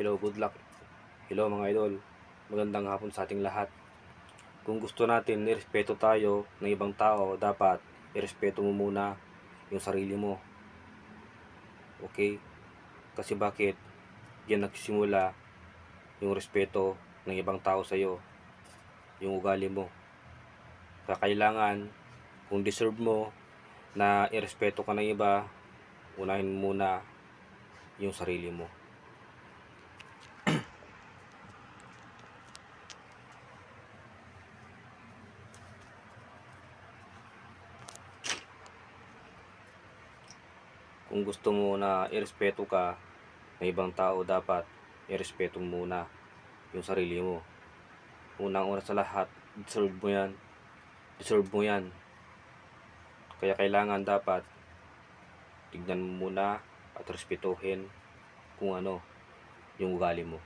Hello, good luck. Hello mga idol. Magandang hapon sa ating lahat. Kung gusto natin irespeto tayo ng ibang tao, dapat irespeto mo muna yung sarili mo. Okay? Kasi bakit? Diyan nagsisimula yung respeto ng ibang tao sa iyo, yung ugali mo. Kaya kailangan, kung deserve mo na irespeto ka ng iba, unahin mo muna yung sarili mo. Kung gusto mo na irespeto ka ng ibang tao, dapat irespeto mo muna yung sarili mo. Unang-una sa lahat, deserve mo yan. Deserve mo yan. Kaya kailangan dapat tignan mo muna at respetuhin kung ano yung ugali mo.